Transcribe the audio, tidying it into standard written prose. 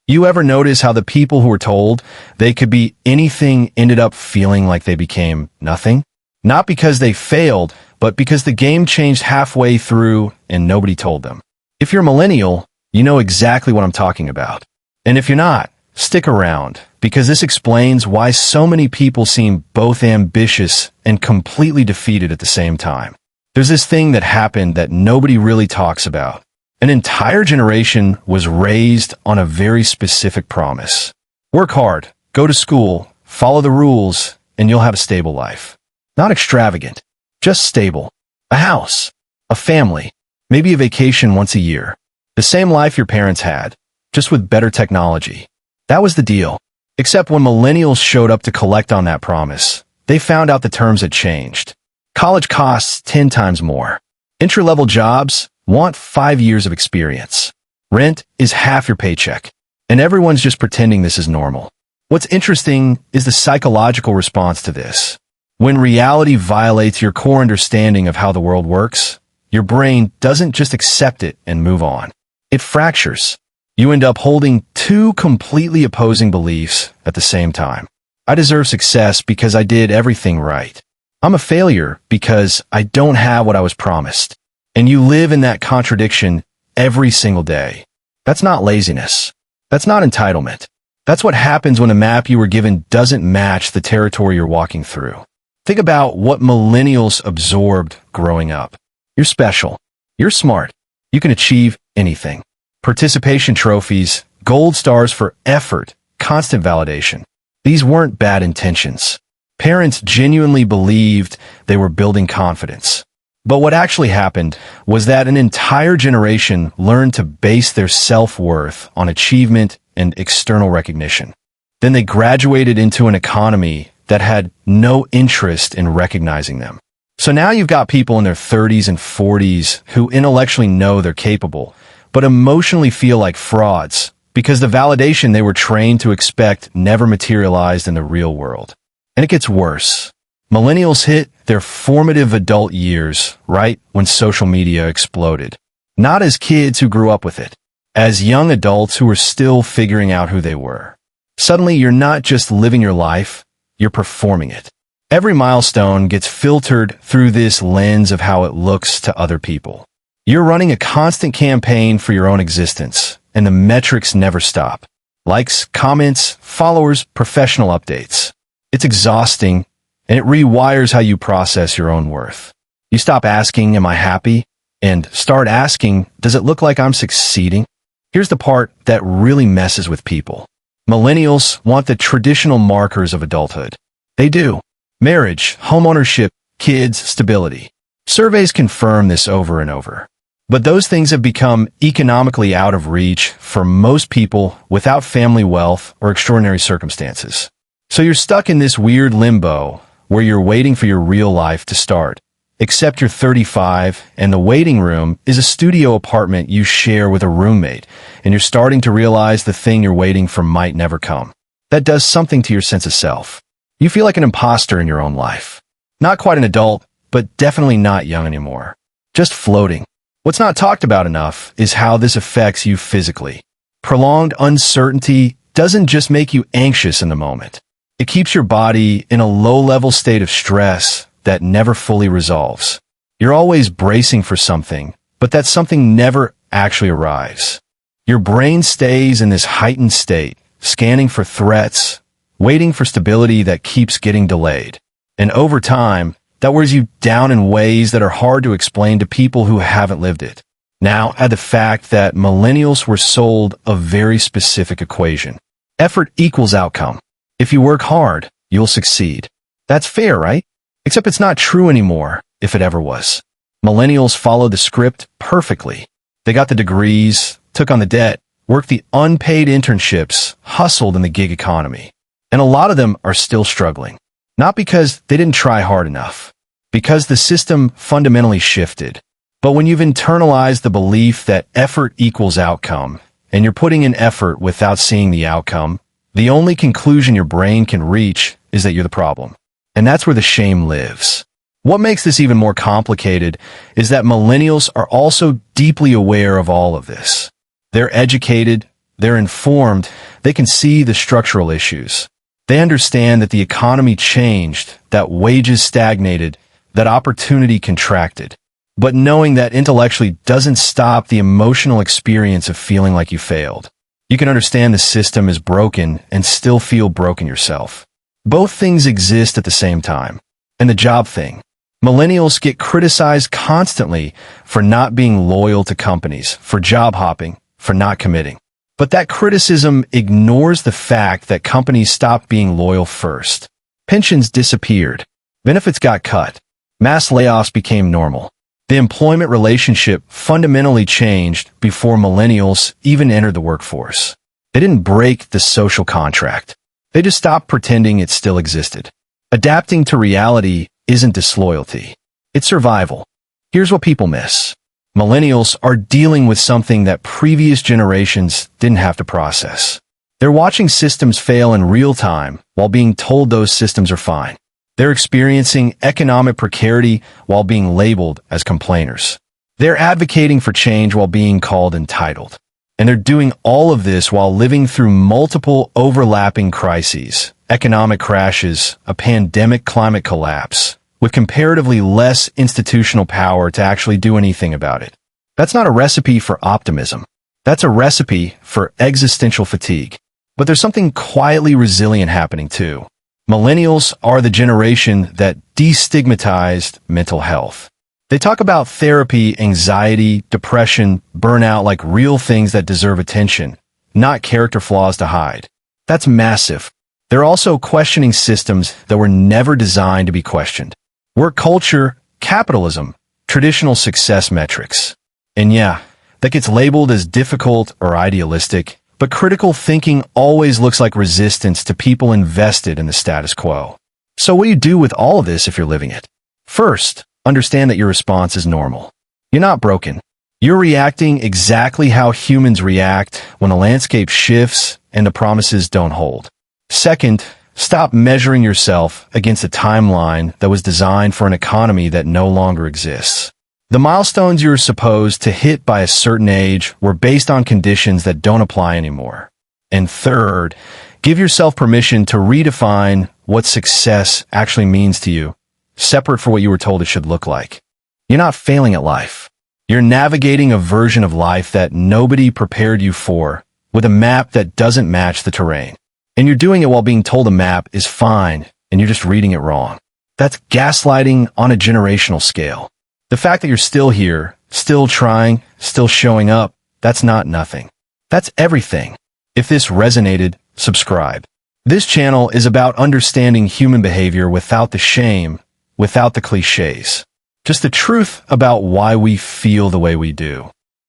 You ever notice how the people who were told they could be anything ended up feeling like they became nothing? Not because they failed, but because the game changed halfway through and nobody told them. If you're a millennial, you know exactly what I'm talking about. And if you're not, stick around, because this explains why so many people seem both ambitious and completely defeated at the same time. There's this thing that happened that nobody really talks about. An entire generation was raised on a very specific promise. Work hard, go to school, follow the rules, and you'll have a stable life. Not extravagant, just stable. A house, a family, maybe a vacation once a year. The same life your parents had, just with better technology. That was the deal. Except when millennials showed up to collect on that promise, they found out the terms had changed. College costs 10 times more. Entry-level jobs want 5 years of experience. Rent is half your paycheck. And everyone's just pretending this is normal. What's interesting is the psychological response to this. When reality violates your core understanding of how the world works, your brain doesn't just accept it and move on. It fractures. You end up holding two completely opposing beliefs at the same time. I deserve success because I did everything right. I'm a failure because I don't have what I was promised. And you live in that contradiction every single day. That's not laziness. That's not entitlement. That's what happens when the map you were given doesn't match the territory you're walking through. Think about what millennials absorbed growing up. You're special. You're smart. You can achieve anything. Participation trophies, gold stars for effort, constant validation. These weren't bad intentions. Parents genuinely believed they were building confidence. But what actually happened was that an entire generation learned to base their self-worth on achievement and external recognition. Then they graduated into an economy that had no interest in recognizing them. So now you've got people in their 30s and 40s who intellectually know they're capable, but emotionally feel like frauds because the validation they were trained to expect never materialized in the real world. And it gets worse. Millennials hit their formative adult years right when social media exploded. Not as kids who grew up with it, as young adults who were still figuring out who they were. Suddenly, you're not just living your life, you're performing it. Every milestone gets filtered through this lens of how it looks to other people. You're running a constant campaign for your own existence, and the metrics never stop. Likes, comments, followers, professional updates. It's exhausting, and it rewires how you process your own worth. You stop asking, am I happy? And start asking, does it look like I'm succeeding? Here's the part that really messes with people. Millennials want the traditional markers of adulthood. They do. Marriage, homeownership, kids, stability. Surveys confirm this over and over. But those things have become economically out of reach for most people without family wealth or extraordinary circumstances. So you're stuck in this weird limbo where you're waiting for your real life to start. Except you're 35 and the waiting room is a studio apartment you share with a roommate, and you're starting to realize the thing you're waiting for might never come. That does something to your sense of self. You feel like an impostor in your own life. Not quite an adult, but definitely not young anymore. Just floating. What's not talked about enough is how this affects you physically. Prolonged uncertainty doesn't just make you anxious in the moment. It keeps your body in a low-level state of stress that never fully resolves. You're always bracing for something, but that something never actually arrives. Your brain stays in this heightened state, scanning for threats, waiting for stability that keeps getting delayed. And over time, that wears you down in ways that are hard to explain to people who haven't lived it. Now, add the fact that millennials were sold a very specific equation. Effort equals outcome. If you work hard, you'll succeed. That's fair, right? Except it's not true anymore, if it ever was. Millennials followed the script perfectly. They got the degrees, took on the debt, worked the unpaid internships, hustled in the gig economy. And a lot of them are still struggling. Not because they didn't try hard enough, because the system fundamentally shifted. But when you've internalized the belief that effort equals outcome, and you're putting in effort without seeing the outcome, the only conclusion your brain can reach is that you're the problem. And that's where the shame lives. What makes this even more complicated is that millennials are also deeply aware of all of this. They're educated, They're informed. They can see the structural issues. They understand that the economy changed, that wages stagnated, that opportunity contracted. But knowing that intellectually doesn't stop the emotional experience of feeling like you failed. You can understand the system is broken and still feel broken yourself. Both things exist at the same time. And the job thing. Millennials get criticized constantly for not being loyal to companies, for job hopping, for not committing. But that criticism ignores the fact that companies stopped being loyal first. Pensions disappeared. Benefits got cut. Mass layoffs became normal. The employment relationship fundamentally changed before millennials even entered the workforce. They didn't break the social contract. They just stopped pretending it still existed. Adapting to reality isn't disloyalty. It's survival. Here's what people miss. Millennials are dealing with something that previous generations didn't have to process. They're watching systems fail in real time while being told those systems are fine. They're experiencing economic precarity while being labeled as complainers. They're advocating for change while being called entitled. And they're doing all of this while living through multiple overlapping crises, economic crashes, a pandemic climate collapse, with comparatively less institutional power to actually do anything about it. That's not a recipe for optimism. That's a recipe for existential fatigue. But there's something quietly resilient happening too. Millennials are the generation that destigmatized mental health. They talk about therapy, anxiety, depression, burnout like real things that deserve attention, not character flaws to hide. That's massive. They're also questioning systems that were never designed to be questioned. Work culture, capitalism, traditional success metrics. And yeah, that gets labeled as difficult or idealistic, but critical thinking always looks like resistance to people invested in the status quo. So what do you do with all of this if you're living it? First, understand that your response is normal. You're not broken. You're reacting exactly how humans react when the landscape shifts and the promises don't hold. Second, stop measuring yourself against a timeline that was designed for an economy that no longer exists. The milestones you were supposed to hit by a certain age were based on conditions that don't apply anymore. And third, give yourself permission to redefine what success actually means to you, separate from what you were told it should look like. You're not failing at life. You're navigating a version of life that nobody prepared you for, with a map that doesn't match the terrain. And you're doing it while being told a map is fine, and you're just reading it wrong. That's gaslighting on a generational scale. The fact that you're still here, still trying, still showing up, that's not nothing. That's everything. If this resonated, subscribe. This channel is about understanding human behavior without the shame, without the cliches. Just the truth about why we feel the way we do.